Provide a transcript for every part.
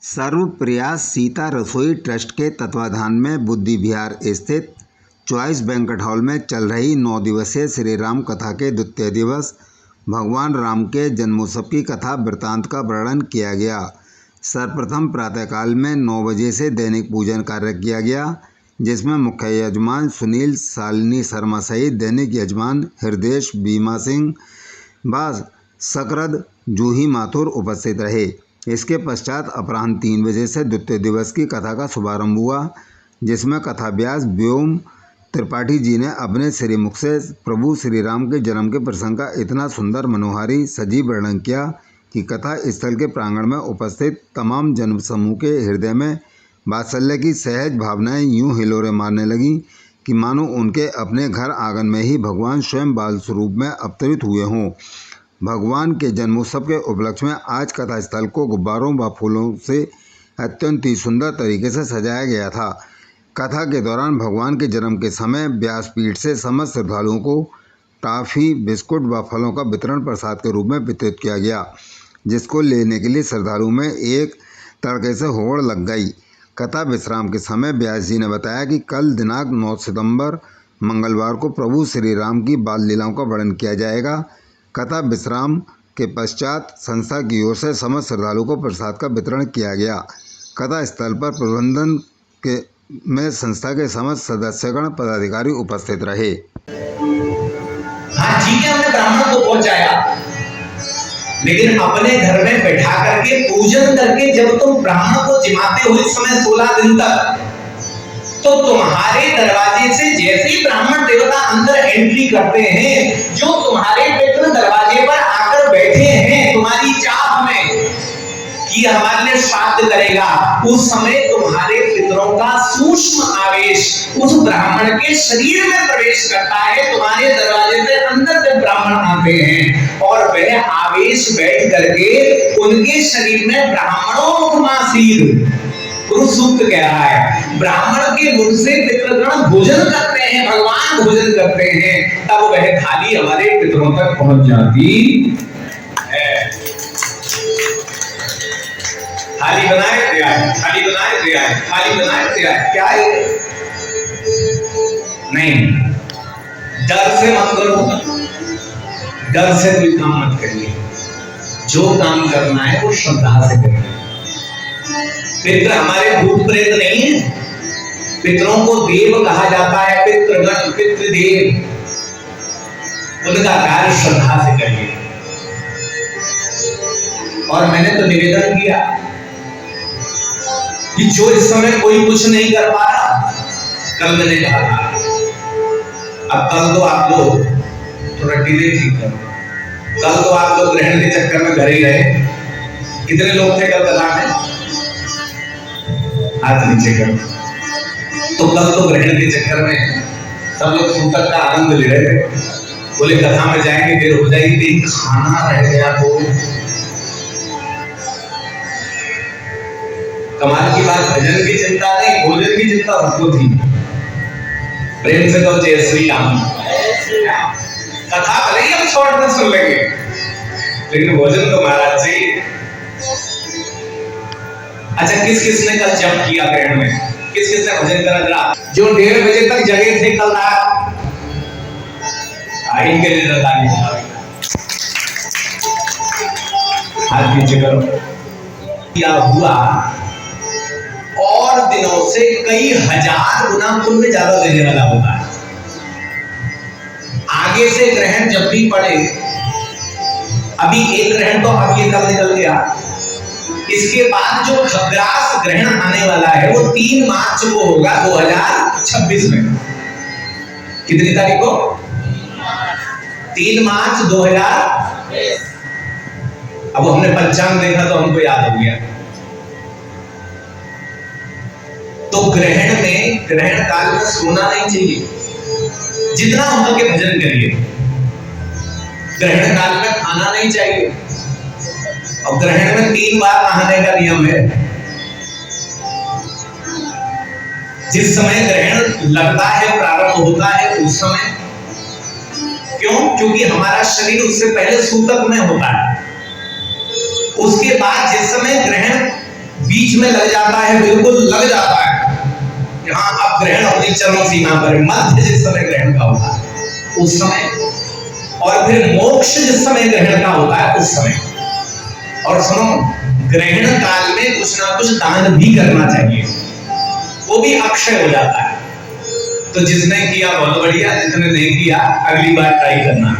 सर्वप्रयास सीता रसोई ट्रस्ट के तत्वाधान में बुद्धि विहार स्थित चॉइस बैंक्वेट हॉल में चल रही 9 दिवसीय श्री राम कथा के द्वितीय दिवस भगवान राम के जन्मोत्सव की कथा वृत्तांत का वर्णन किया गया। सर्वप्रथम प्रातःकाल में 9 बजे से दैनिक पूजन कार्य किया गया, जिसमें मुख्य यजमान सुनील शालिनी शर्मा सहित दैनिक यजमान हृदयेश बीमा सिंह व सकरद जूही माथुर उपस्थित रहे। इसके पश्चात अपराह्न 3 बजे से द्वितीय दिवस की कथा का शुभारंभ हुआ, जिसमें कथा व्यास व्योम त्रिपाठी जी ने अपने श्रीमुख से प्रभु श्री राम के जन्म के प्रसंग का इतना सुंदर मनोहारी सजीव वर्णन किया कि कथा स्थल के प्रांगण में उपस्थित तमाम जन समूह के हृदय में वात्सल्य की सहज भावनाएं यूं हिलोरे मारने लगीं कि मानो उनके अपने घर आंगन में ही भगवान स्वयं बाल स्वरूप में अवतरित हुए हों। भगवान के जन्मोत्सव के उपलक्ष्य में आज कथा स्थल को गुब्बारों व फूलों से अत्यंत ही सुंदर तरीके से सजाया गया था। कथा के दौरान भगवान के जन्म के समय व्यासपीठ से समस्त श्रद्धालुओं को टॉफी, बिस्कुट व फलों का वितरण प्रसाद के रूप में वितरित किया गया, जिसको लेने के लिए श्रद्धालुओं में एक तड़के से होड़ लग गई। कथा विश्राम के समय व्यास जी ने बताया कि कल दिनांक 9 सितंबर मंगलवार को प्रभु श्री राम की बाल लीलाओं का वर्णन किया जाएगा। कथा विश्राम के पश्चात संस्था की ओर से समस्त श्रद्धालुओं को प्रसाद का वितरण किया गया। कथा स्थल पर प्रबंधन के में संस्था के समस्त सदस्यगण पदाधिकारी उपस्थित रहे। हाँ ठीक है, हमने ब्राह्मण को पहुंचाया, लेकिन अपने घर में बैठा करके पूजन करके जब तुम ब्राह्मण को जिमाते हो इस समय 16 दिन तक, तो तुम्हारे दरवाजे से जैसे ही ब्राह्मण देवता अंदर एंट्री करते हैं, जो तुम्हारे पितृ दरवाजे पर आकर बैठे हैं तुम्हारी चाह में कि हमारे लिए श्राद्ध करेगा, उस समय तुम्हारे पितरों का सूक्ष्म आवेश उस ब्राह्मण के शरीर में प्रवेश करता है। तुम्हारे दरवाजे पे अंदर जब ब्राह्मण आते हैं और वह आवेश बैठ करके उनके शरीर में ब्राह्मणों मुखमासीर गुरु सूक्त कह रहा है, ब्राह्मण के मुख से पितृगण भोजन करते हैं, भगवान भोजन करते हैं, तब वह थाली हमारे पितरों तक पहुंच जाती है। थाली बनाए तैयार, थाली बनाए तैयार, थाली बनाए तैयार, क्या है? नहीं, डर से मत करो, डर से कोई काम मत करिए। जो काम करना है वो श्रद्धा से करिए। पितृ हमारे भूत प्रेत नहीं है, पितरों को देव कहा जाता है, पितृगण पितृदेव, उनका कार्य श्रद्धा से करिए। और मैंने तो निवेदन किया कि जो इस समय कोई कुछ नहीं कर पा रहा, कल मैंने कहा था, अब कल तो आप लोग थोड़ा डिले ठीक करो, कल तो आप लोग ग्रहण के चक्कर में घर ही रहे। कितने लोग थे कल कथा में? हाथ नीचे करो। तो कल तो ग्रहण के चक्कर में सब लोग सूतक का आनंद ले रहे थे, बोले कथा में जाएंगे देर हो जाएगी, लेकिन खाना रह गया तो कमाल की बात, भजन की चिंता नहीं, भोजन की चिंता सबको थी। प्रेम से तो जय श्री राम। कथा भले ही हम छोड़ कर सुन लेंगे, लेकिन भोजन तो महाराज से। अच्छा, किस किसने कल जप किया ग्रहण में? किस किसने भजन करा? जरा जो 1:30 बजे तक जगे थे कल रात, इनके लिए हाथ नीचे करो। क्या हुआ? और दिनों से कई हजार गुना पुण्य ज्यादा देने वाला होता है। आगे से ग्रहण जब भी पड़े, अभी एक ग्रहण तो अब ये कल निकल गया, इसके बाद जो खग्रास ग्रहण आने वाला है वो 3 मार्च को होगा 2026 में। कितनी तारीख को? 3 मार्च 2000। अब हमने पंचांग देखा तो हमको याद हो गया। तो ग्रहण में, ग्रहण काल में सोना नहीं चाहिए, जितना हो सके भजन करिए। ग्रहण काल में खाना नहीं चाहिए, और ग्रहण में 3 बार नहाने का नियम है। जिस समय ग्रहण लगता है, प्रारंभ होता है, उस समय क्यों? क्योंकि हमारा शरीर उससे पहले सूतक में होता है। उसके बाद जिस समय ग्रहण बीच में लग जाता है, बिल्कुल लग जाता है। यहाँ अब ग्रहण अपनी चरम सीमा पर, मध्य जिस समय ग्रहण का होता है उस समय, और फिर मोक्ष जिस समय ग्रहण का होता है उस समय। और सुनो, ग्रहण काल में कुछ ना कुछ दान भी करना चाहिए, वो भी अक्षय हो जाता है। तो जिसने किया बहुत बढ़िया, जिसने नहीं किया अगली बार ट्राई करना।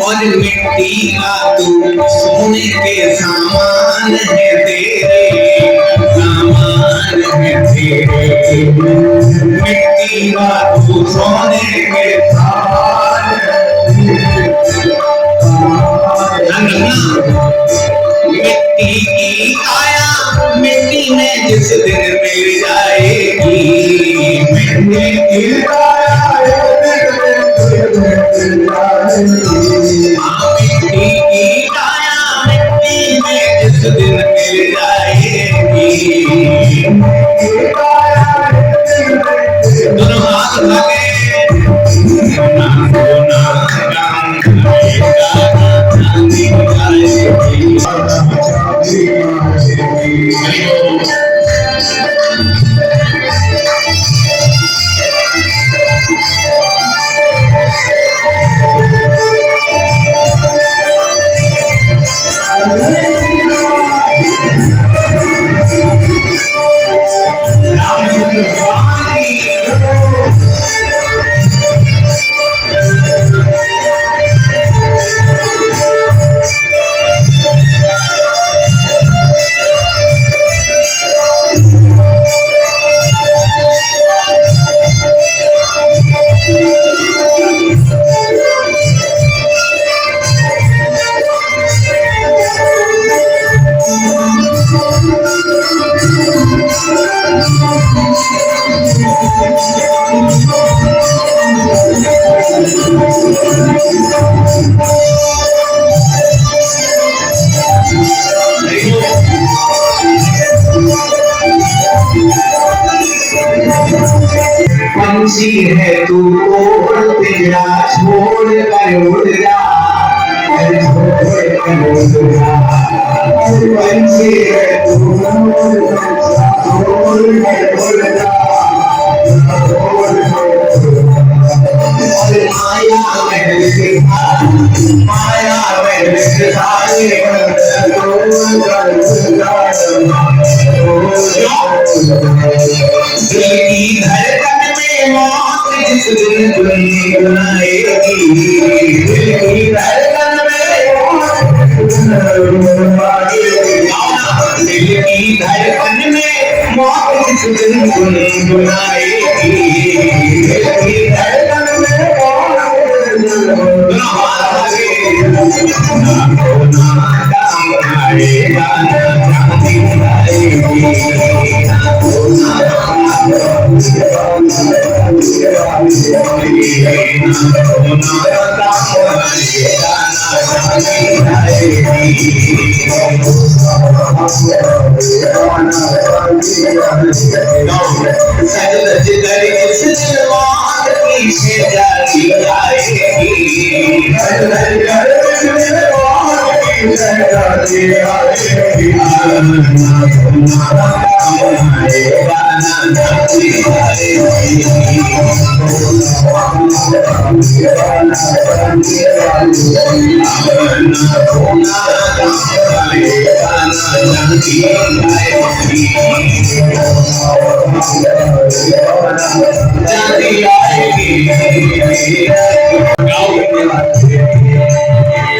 और मिट्टी का तू सोने के सामान है तेरे, सामान है तेरे। मिट्टी का तू सोने के सामान है, मिट्टी की काया मिट्टी में जिस दिन मिल जाएगी, मिट्टी की काया मिट्टी की काया मिट्टी में जिस दिन मिल जाएगी। दोनों हाथ लगे पंछी है तू उड़ तेरा छोड़ कर उड़ जा, छोड़ कर उड़ जा। पंछी है तू छोड़ कर उड़ जा, माया में सारे दिल की धड़कन में मौत जिस दिन गुनगुनाएगी, दिल की धड़कन में दिल की धड़कन में मौत जिस दिन गुनगुनाएगी, दिल की धड़कन में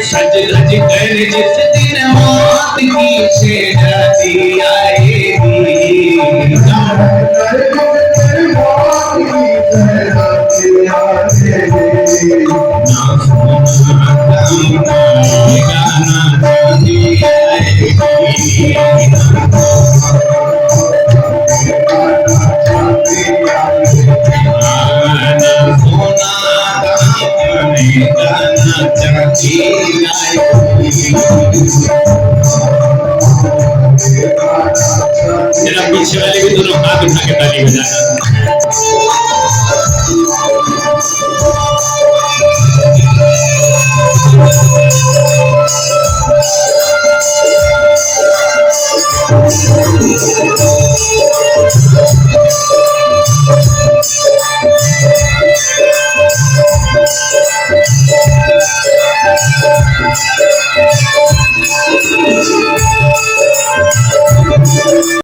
सच धज कर जिस दिन मौत की छेड़ती आएगी, ना गाना चाहती जरा पीछे वाले भी दोनों हाथ उठा के ताली बजाना।